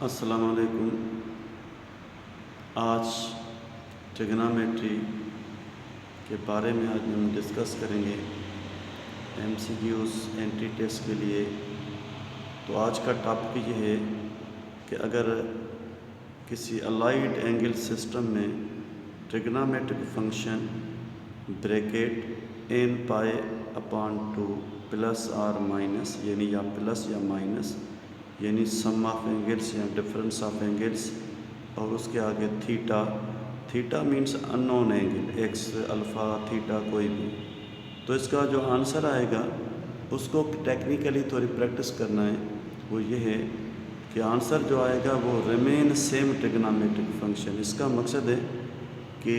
अस्सलाम वालेकुम। आज ट्रिग्नोमेट्री के बारे में आज हम डिस्कस करेंगे एमसीक्यूज़ एंट्री टेस्ट के लिए। तो आज का टॉपिक ये है कि अगर किसी अलाइड एंगल सिस्टम में ट्रिग्नोमेट्रिक फंक्शन ब्रैकेट n पाई अपॉन 2 प्लस और माइनस यानी या प्लस या माइनस यानी सम ऑफ एंगल्स या डिफरेंस ऑफ एंगल्स और उसके आगे theta means unknown angle x alpha theta कोई भी। तो इसका जो आंसर आएगा उसको टेक्निकली थोड़ी प्रैक्टिस करना है। वो ये है कि आंसर जो आएगा वो रिमेन सेम ट्रिग्नोमेट्रिक फंक्शन। इसका मकसद है कि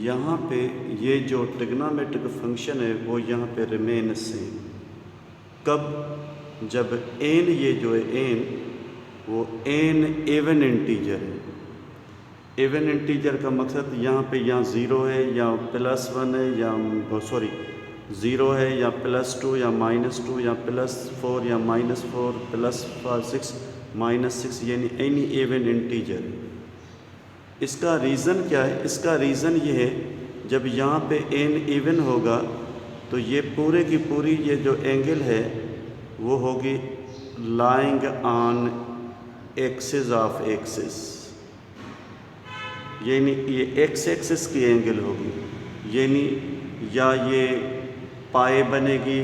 यहाँ पे ये जो ट्रिग्नोमेट्रिक फंक्शन है वो यहाँ पे रिमेन सेम। कब? जब n ये जो है n वो n इवन इंटीजर है। इवन इंटीजर का मकसद यहाँ पे यहाँ ज़ीरो है या +1 है या ज़ीरो है या +2 या -2 या +4 या -4 +6 -6 यानी एनी इवन इंटीजर है। इसका रीज़न क्या है? इसका रीज़न ये है जब यहाँ पे n इवन होगा तो ये पूरे की पूरी ये जो एंगल है वो होगी lying on axis of axis, यानी ये एक्स एक्सिस की एंगल होगी। यानी या ये पाए बनेगी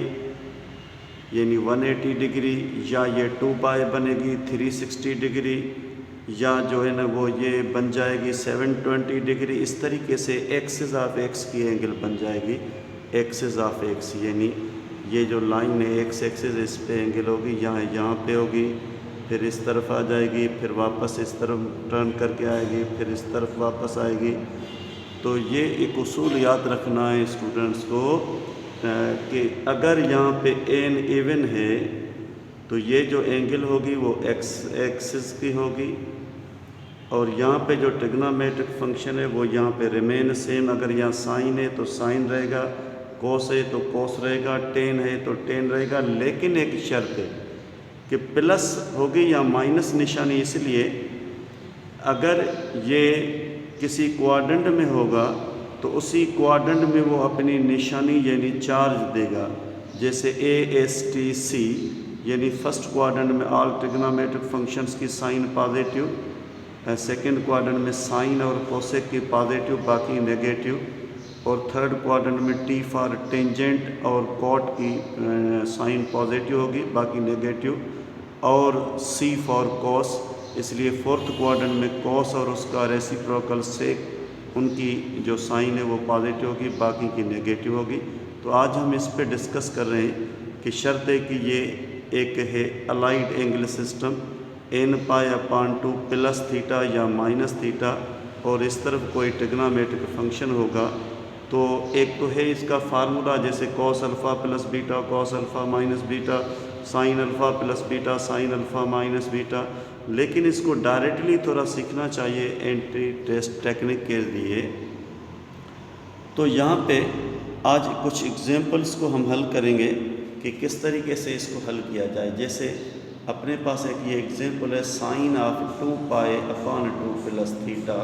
यानी 180 डिग्री या ये 2 पाए बनेगी 360 डिग्री या जो है ना वो ये बन जाएगी 720 डिग्री। इस तरीके से एक्सिस ऑफ एक्स की एंगल बन जाएगी एक्सिस ऑफ एक्स, यानी ये जो लाइन है एक्स एक्सिस इस पे एंगल होगी, यहाँ पे होगी, फिर इस तरफ आ जाएगी, फिर वापस इस तरफ टर्न करके आएगी, फिर इस तरफ वापस आएगी। तो ये एक उसूल याद रखना है स्टूडेंट्स को कि अगर यहाँ पे n इवन है तो ये जो एंगल होगी वो एक्स एक्सिस की होगी और यहाँ पे जो ट्रिग्नोमेट्रिक फंक्शन है वो यहाँ पे रिमेन सेम। अगर यहाँ साइन है तो साइन रहेगा, कोस है तो कोस रहेगा, टेन है तो टेन रहेगा। लेकिन एक शर्त है कि प्लस होगी या माइनस निशानी, इसलिए अगर ये किसी क्वाड्रेंट में होगा तो उसी क्वाड्रेंट में वो अपनी निशानी यानी चार्ज देगा। जैसे ASTC यानी फर्स्ट क्वाड्रेंट में ऑल ट्रिग्नोमेट्रिक फंक्शंस की साइन पॉजिटिव, सेकंड क्वाड्रेंट में साइन और कोसेक की पॉजिटिव बाकी नेगेटिव, और थर्ड क्वाड्रेंट में T फॉर टेंजेंट और कॉट की साइन पॉजिटिव होगी बाकी नेगेटिव, और C फॉर कॉस, इसलिए फोर्थ क्वाड्रेंट में कॉस और उसका रेसिप्रोकल सेक उनकी जो साइन है वो पॉजिटिव होगी बाकी की नेगेटिव होगी। तो आज हम इस पे डिस्कस कर रहे हैं कि शर्त है कि ये एक है अलाइड एंगल सिस्टम n पाई अपॉन 2 प्लस थीटा या माइनस थीटा और इस तरफ कोई ट्रिग्नोमेट्रिक फंक्शन होगा। तो एक तो है इसका फार्मूला जैसे cos alpha plus beta cos alpha minus beta, sine alpha plus beta sine alpha minus beta, लेकिन इसको डायरेक्टली थोड़ा सीखना चाहिए एंट्री टेस्ट टेक्निक के लिए। तो यहाँ पे आज कुछ एग्जांपल्स को हम हल करेंगे कि किस तरीके से इसको हल किया जाए। जैसे अपने पास एक ये एग्जांपल है sine of 2 pi upon 2 plus theta.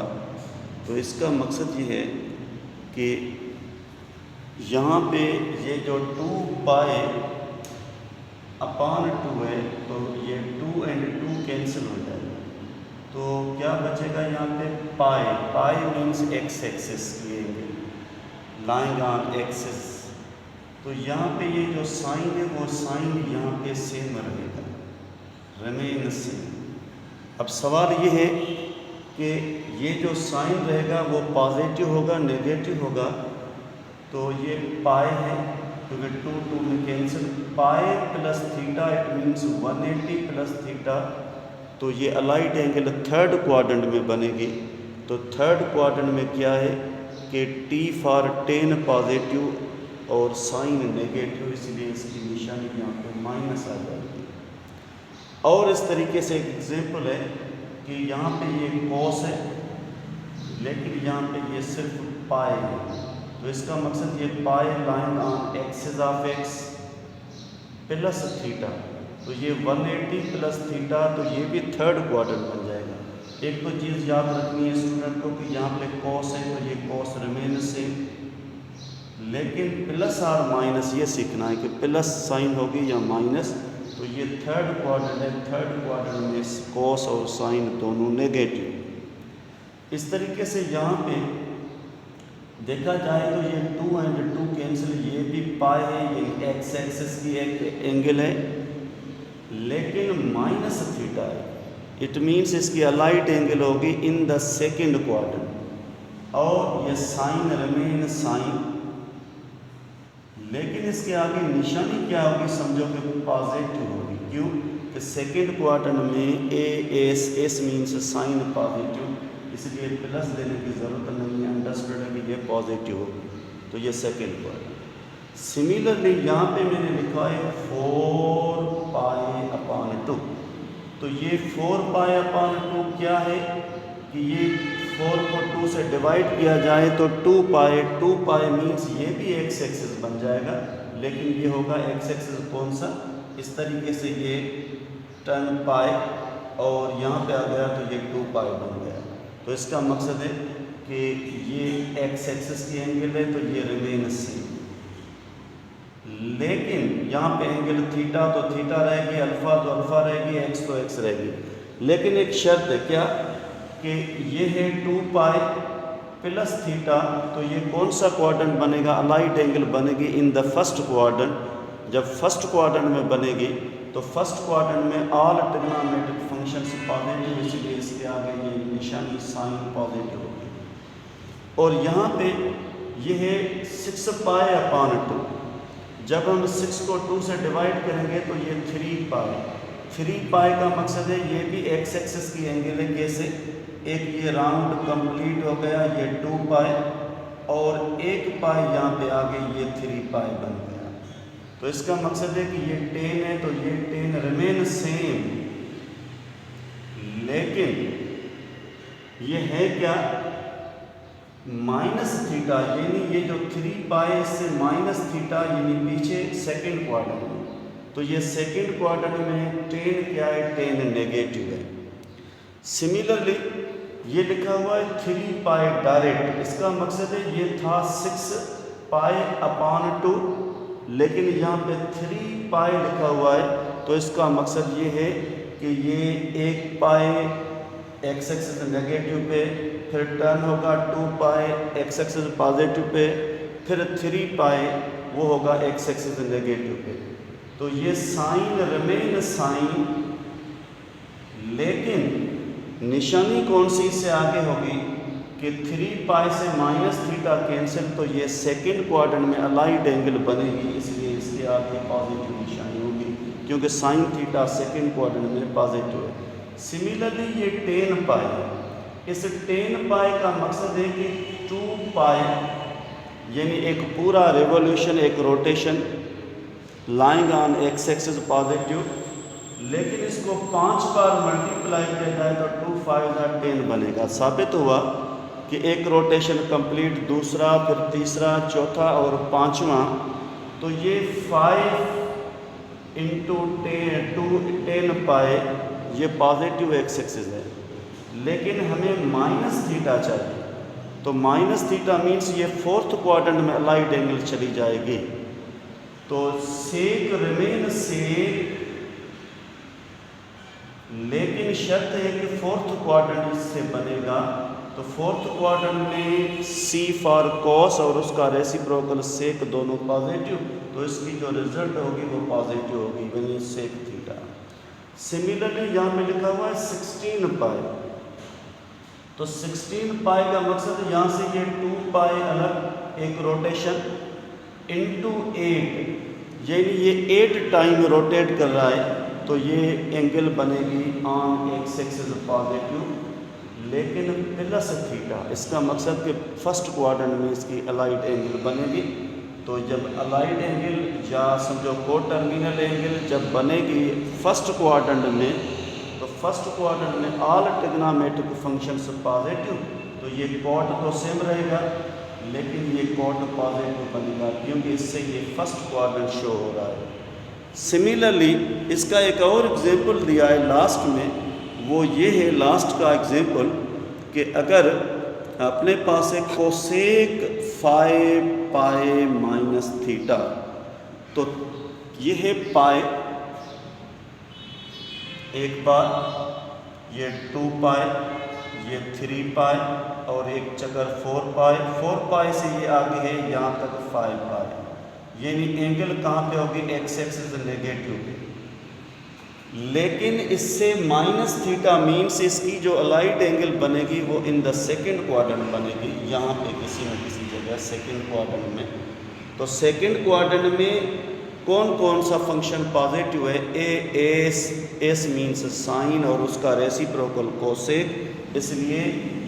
तो इसका मकसद ये है कि यहाँ पे ये जो 2 पाई अपॉन 2 है तो ये 2 एंड 2 कैंसिल हो जाएगा, तो क्या बचेगा यहाँ पे पाई मीन्स एक्स एक्सिस की लाइंग ऑन एक्सिस। तो यहाँ पे ये जो साइन है वो साइन यहाँ पे सेम रहेगा, रिमेन सेम। अब सवाल ये है कि ये जो साइन रहेगा वो पॉजिटिव होगा नेगेटिव होगा। तो ये पाई है क्योंकि 2 में cancel, pi plus theta it means 180 plus theta. तो ये अलाइड एंगल थर्ड क्वाड्रेंट में बनेगी। तो थर्ड क्वाड्रेंट में क्या है कि T फॉर टेन पॉजिटिव और साइन नेगेटिव, इसलिए इसकी निशानी यहाँ पे माइनस आ जाएगी। और इस तरीके से एक एग्जांपल है कि यहाँ पे ये कॉस है लेकिन यहाँ पे ये सिर्फ पाई है। तो इसका मकसद ये pi line on axis of X plus theta, तो ये 180 प्लस थीटा, तो ये भी थर्ड क्वाड्रेंट बन जाएगा। एक तो चीज़ याद रखनी है स्टूडेंट को कि यहाँ पे कॉस है तो ये कॉस रिमेन सेम, लेकिन प्लस और माइनस ये सीखना है कि प्लस साइन होगी या माइनस। तो ये थर्ड क्वाड्रेंट है, थर्ड क्वाड्रेंट में कॉस और साइन दोनों नेगेटिव। इस तरीके से यहाँ पे देखा जाए तो ये 2 एंड 2 कैंसिल, ये भी पाई है, ये एक्स एक्सिस की एक एंगल है, लेकिन माइनस थीटा है। इट मीन्स इसकी अलाइट एंगल होगी इन द सेकेंड क्वाड्रेंट, और ये साइन रिमेन साइन, लेकिन इसके आगे निशानी क्या होगी, समझो कि पॉजिटिव होगी। क्यों कि सेकेंड क्वाड्रेंट में एस मीन्स साइन पॉजिटिव, इसलिए प्लस देने की ज़रूरत नहीं है, अंडरस्टूड है कि ये पॉजिटिव होगी। तो ये सेकेंड क्वाड्रेंट। सिमिलरली यहाँ पे मैंने लिखा है 4 पाई अपॉन 2। तो ये 4 पाई अपॉन 2 क्या है कि ये 4 को 2 से डिवाइड किया जाए तो 2 पाई मीन्स ये भी एक्स एक्सिस बन जाएगा, लेकिन ये होगा एक्स एक्सिस कौन सा, इस तरीके से ये 10 पाई और यहाँ पे आ गया तो ये 2 पाई बन गया। तो इसका मकसद है कि ये एक्स एक्सिस की एंगल है तो ये रिमेन सेम, लेकिन यहाँ पे एंगल थीटा तो थीटा रहेगी, अल्फा तो अल्फा रहेगी, एक्स तो एक्स रहेगी। लेकिन एक शर्त है क्या कि ये है 2 पाई प्लस थीटा, तो ये कौन सा क्वाड्रेंट बनेगा, अलाइट एंगल बनेगी इन द फर्स्ट क्वाड्रेंट। जब फर्स्ट क्वाड्रेंट में बनेगी तो फर्स्ट क्वाड्रेंट में ऑल ट्रिग्नोमेट्रिक फंक्शंस पॉजिटिव, इसलिए इसके आगे ये निशानी साइन पॉजिटिव होगी। और यहाँ पे ये है 6 पाई अपॉन 2। जब हम 6 को 2 से डिवाइड करेंगे तो ये 3 पाई का मकसद है ये भी एक्स एक्सिस की एंगल है। कैसे, एक ये राउंड कंप्लीट हो गया, ये 2 पाई और 1 पाई यहाँ पे आगे ये 3 पाई बन गया। तो इसका मकसद है कि ये 10 है तो ये 10 रिमेन सेम, लेकिन ये है क्या माइनस थीटा, यानी ये जो 3 पाई से माइनस थीटा, यानी पीछे सेकेंड क्वाड्रेंट में। तो ये सेकेंड क्वाड्रेंट में 10 क्या है, 10 नेगेटिव है। सिमिलरली ये लिखा हुआ है 3 पाई डायरेक्ट, इसका मकसद है ये था 6 पाई अपॉन 2, लेकिन यहाँ पे 3 पाई लिखा हुआ है, तो इसका मकसद ये है कि ये 1 पाई एक्स एक्सिस नेगेटिव पे, फिर टर्न होगा 2 पाई एक्स एक्सिस पॉजिटिव पे, फिर 3 पाई वो होगा एक्स एक्सिस नेगेटिव पे। तो ये साइन रिमेन साइन, लेकिन निशानी कौन सी से आगे होगी कि 3 पाई से माइनस थीटा कैंसिल, तो ये सेकेंड क्वाड्रेंट में अलाइड एंगल बनेगी, इसलिए इसके आगे पॉजिटिव निशानी होगी, क्योंकि साइन थीटा सेकेंड क्वाड्रेंट में पॉजिटिव है। सिमिलरली ये 10 पाई, इस 10 पाई का मकसद है कि 2 पाई यानी एक पूरा रेवोल्यूशन, एक rotation lying on x axis positive, लेकिन इसको 5 बार मल्टीप्लाई किया जाए तो 2 5 10 बनेगा। साबित हुआ कि एक रोटेशन कंप्लीट, दूसरा, फिर तीसरा, चौथा और पांचवा, तो ये 5 इंटू 10 पाई ये पॉजिटिव एक्स एक्सिस है, लेकिन हमें माइनस थीटा चाहिए। तो माइनस थीटा मीन्स ये 4th क्वाड्रेंट में अलाइड एंगल चली जाएगी। तो सेक रिमेन सेक, लेकिन शर्त है कि 4th क्वाड्रेंट इससे बनेगा। तो 4th क्वाड्रेंट में सी फॉर कॉस और उसका रेसिप्रोकल सेक दोनों पॉजिटिव, तो इसकी जो रिजल्ट होगी वो पॉजिटिव होगी, यानी सेक थीटा। सिमिलरली यहाँ पे लिखा हुआ है 16 पाई, तो 16 पाई का मकसद यहाँ से ये 2 पाई अलग एक रोटेशन इंटू 8, यानी ये 8 टाइम रोटेट कर रहा है, तो ये एंगल बनेगी ऑन एक्स एक्सिस पॉजिटिव, लेकिन प्लस थीटा। इसका मकसद कि फर्स्ट क्वाड्रेंट में इसकी अलाइड एंगल बनेगी। तो जब अलाइड एंगल या समझो को टर्मिनल एंगल जब बनेगी फर्स्ट क्वाड्रेंट में, तो फर्स्ट क्वाड्रेंट में ऑल ट्रिग्नोमेट्रिक फंक्शंस पॉजिटिव, तो ये कॉट तो सेम रहेगा, लेकिन ये कॉट पॉजिटिव बनेगा क्योंकि इससे ये फर्स्ट क्वाड्रेंट शो हो रहा है। सिमिलरली इसका एक और एग्जांपल दिया है लास्ट में, वो ये है लास्ट का एग्जांपल कि अगर अपने पास एक cosec phi pi minus theta, तो ये है पाई, एक बार ये 2 पाई, ये 3 पाई और एक चक्कर 4 पाई, 4 पाई से ये आगे है यहाँ तक 5 पाई, यानी एंगल कहाँ पे होगी, एक्स एक्सिस नेगेटिव पे। लेकिन इससे माइनस थीटा मीन्स इसकी जो अलाइड एंगल बनेगी वो इन द सेकंड क्वाड्रेंट बनेगी, यहाँ पे किसी न किसी जगह सेकंड क्वाड्रेंट में। तो सेकंड क्वाड्रेंट में कौन कौन सा फंक्शन पॉजिटिव है, एस मीन्स साइन और उसका रेसिप्रोकल कोसेक, इसलिए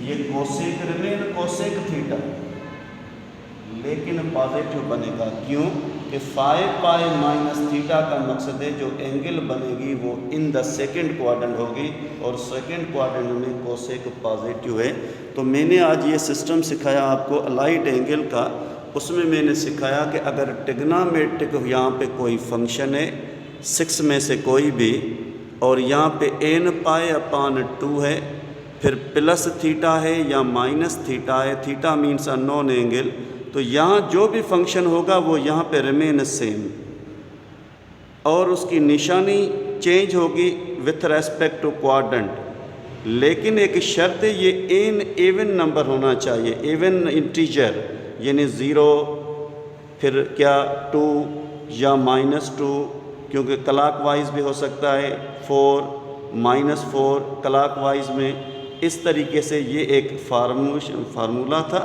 ये कोसेक रिमेन कोसेक थीटा, लेकिन पॉजिटिव बनेगा। क्यों कि 5 पाई माइनस थीटा का मकसद है जो एंगल बनेगी वो इन द सेकंड क्वाड्रेंट होगी और सेकंड क्वाड्रेंट में कोसेक पॉजिटिव है। तो मैंने आज ये सिस्टम सिखाया आपको अलाइड एंगल का। उसमें मैंने सिखाया कि अगर ट्रिग्नोमेट्रिक यहाँ पे कोई फंक्शन है 6 में से कोई भी, और यहाँ पे n पाई अपान 2 है, फिर प्लस थीटा है या माइनस थीटा है, थीटा मीन्स अननोन एंगल, तो यहाँ जो भी फंक्शन होगा वो यहाँ पे रिमेन सेम और उसकी निशानी चेंज होगी विथ रेस्पेक्ट टू क्वाड्रेंट। लेकिन एक शर्त है, ये n इवन नंबर होना चाहिए, इवन इंटीजर, यानी 0 फिर क्या 2 या -2, क्योंकि क्लॉकवाइज भी हो सकता है 4 -4 क्लॉकवाइज में। इस तरीके से ये एक फार्मूला था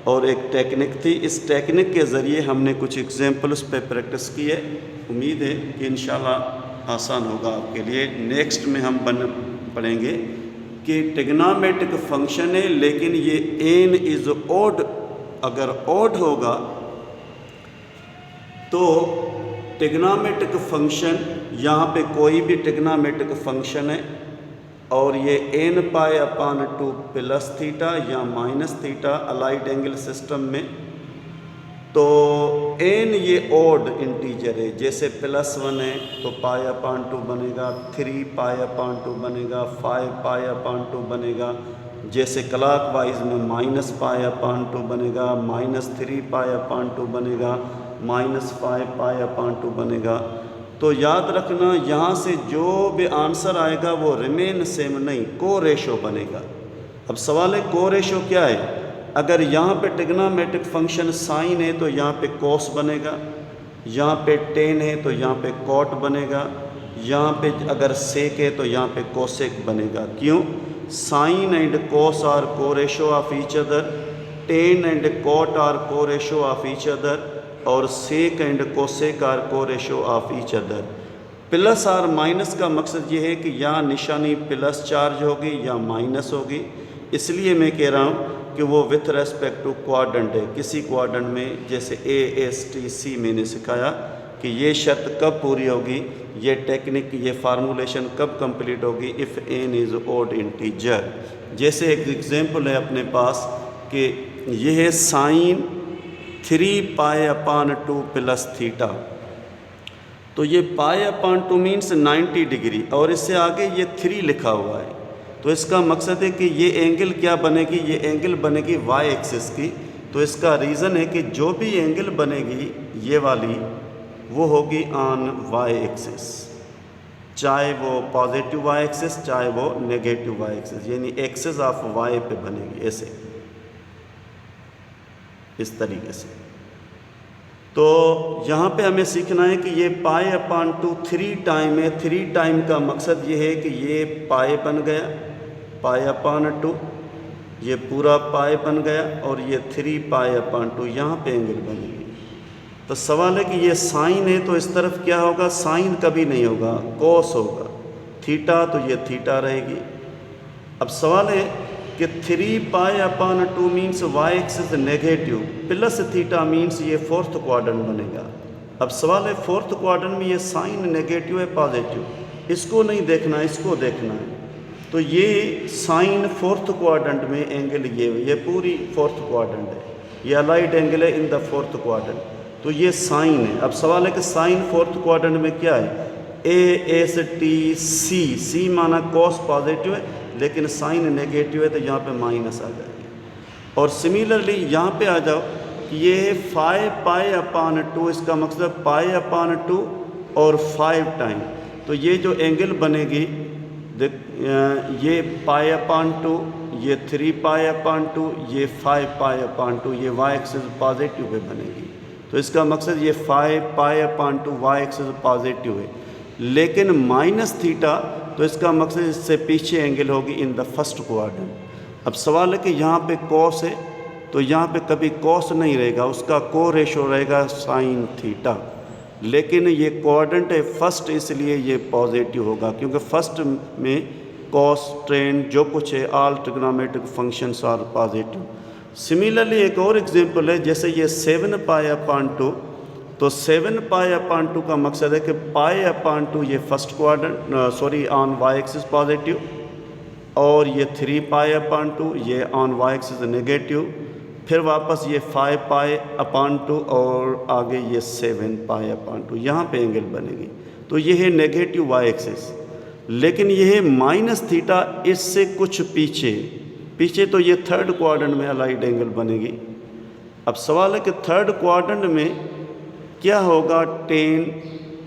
और एक टेक्निक थी। इस टेक्निक के ज़रिए हमने कुछ एग्जांपल्स पे प्रैक्टिस की है। उम्मीद है कि इंशाल्लाह आसान होगा आपके लिए। नेक्स्ट में हम पढ़ेंगे कि ट्रिग्नोमेट्रिक फंक्शन है लेकिन ये n इज़ ऑड, अगर ऑड होगा तो ट्रिग्नोमेट्रिक फंक्शन, यहाँ पे कोई भी ट्रिग्नोमेट्रिक फंक्शन है और ये n पाई अपान 2 प्लस थीटा या minus theta allied angle system में, तो n ये ऑड इंटीजर है, जैसे +1 है तो पाई अपान 2 बनेगा, 3 पाई अपान 2 बनेगा, 5 पाई अपान 2 बनेगा, जैसे क्लॉकवाइज में माइनस पाई अपान 2 बनेगा, -3 पाई अपान 2 बनेगा, -5 पाई अपान 2 बनेगा। तो याद रखना यहाँ से जो भी आंसर आएगा वो रिमेन सेम नहीं, को रेशो बनेगा। अब सवाल है को रेशो क्या है, अगर यहाँ पे ट्रिग्नोमेट्रिक फंक्शन साइन है तो यहाँ पे कोस बनेगा, यहाँ पे टेन है तो यहाँ पे कॉट बनेगा, यहाँ पे अगर सेक है तो यहाँ पे कोसेक बनेगा। क्यों, sine and cos are co ratio of each other, tan and cot are co ratio of each other, और sec and cosec are co ratio of each other. Plus और माइनस का मकसद ये है कि या निशानी प्लस चार्ज होगी या माइनस होगी, इसलिए मैं कह रहा हूँ कि वो विथ रेस्पेक्ट टू क्वाड्रेंट है। किसी क्वाड्रेंट में जैसे ASTC मैंने सिखाया कि ये शर्त कब पूरी होगी, ये टेक्निक, ये फार्मूलेशन कब कंप्लीट होगी, if n is odd integer. जैसे एक एग्जांपल है अपने पास कि ये है साइन 3 पाई अपान 2 प्लस थीटा, तो ये पाई अपान 2 मीन्स 90 डिग्री और इससे आगे ये 3 लिखा हुआ है, तो इसका मकसद है कि ये एंगल क्या बनेगी, ये एंगल बनेगी y एक्सिस की। तो इसका रीज़न है कि जो भी एंगल बनेगी ये वाली वो होगी ऑन y एक्सिस, चाहे वो पॉजिटिव y एक्सिस चाहे वो नेगेटिव y एक्सिस, यानी एक्सिस ऑफ y पे बनेगी ऐसे, इस तरीके से। तो यहाँ पे हमें सीखना है कि ये पाई अपान 2 3 टाइम है। 3 टाइम का मकसद ये है कि ये पाई बन गया, पाई अपान 2, ये पूरा पाई बन गया और ये 3 पाई अपान 2 यहाँ पे एंगल बनेगी। तो सवाल है कि ये साइन है तो इस तरफ क्या होगा, साइन कभी नहीं होगा, कोस होगा, थीटा तो ये थीटा रहेगी। अब सवाल है कि 3 पाई अपान 2 means y axis negative, plus theta means ये फोर्थ क्वाड्रेंट बनेगा। अब सवाल है फोर्थ क्वाड्रेंट में ये साइन नेगेटिव है पॉजिटिव, इसको नहीं देखना, इसको देखना है। तो ये साइन फोर्थ क्वाड्रेंट में एंगल ये पूरी फोर्थ क्वाड्रेंट है, ये अलाइड एंगल है इन द फोर्थ क्वाड्रेंट। तो ये साइन है। अब सवाल है कि साइन फोर्थ क्वाड्रेंट में क्या है, ASTC, सी माना कॉस पॉजिटिव है लेकिन साइन नेगेटिव है, तो यहाँ पे माइनस आ जाएगी। और सिमिलरली यहाँ पे आ जाओ कि ये है 5π/2, इसका मकसद π/2 और 5 टाइम, तो ये जो एंगल बनेगी ये π/2, ये 3π/2, ये 5π/2, ये वाई एक्सिस पॉजिटिव पे बनेगी। तो इसका मकसद ये 5π/2 वाई एक्सिस पॉजिटिव है, लेकिन माइनस थीटा, तो इसका मकसद इससे पीछे एंगल होगी इन द फर्स्ट क्वाड्रेंट। अब सवाल है कि यहाँ पे कॉस है, तो यहाँ पे कभी कॉस नहीं रहेगा, उसका को रेशो रहेगा साइन थीटा। लेकिन ये क्वाड्रेंट है फर्स्ट, इसलिए ये पॉजिटिव होगा, क्योंकि फर्स्ट में कॉस टेन जो कुछ है all trigonometric functions are positive. Similarly एक और एग्जांपल है, जैसे ये 7π/2, तो 7π/2 का मकसद है कि π/2 ये first quadrant on y axis positive, और ये 3π/2 ये ऑन वाई एक्सिस नेगेटिव, फिर वापस ये 5π/2 और आगे ये 7π/2, यहाँ पे एंगल बनेगी। तो ये है नेगेटिव वाई एक्सिस, लेकिन ये है माइनस थीटा, इससे कुछ पीछे तो ये थर्ड क्वाड्रेंट में अलाइड एंगल बनेगी। अब सवाल है कि थर्ड क्वाड्रेंट में क्या होगा, टेन,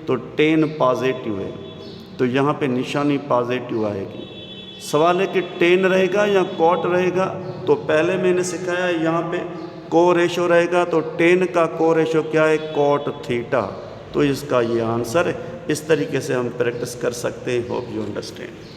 तो टेन पॉजिटिव है, तो यहाँ पे निशानी पॉजिटिव आएगी। सवाल है कि टेन रहेगा या कॉट रहेगा, तो पहले मैंने सिखाया यहाँ पे को रेशो रहेगा, तो टेन का को रेशो क्या है, कॉट थीटा, तो इसका ये आंसर है। इस तरीके से हम प्रैक्टिस कर सकते हैं। Hope you understand.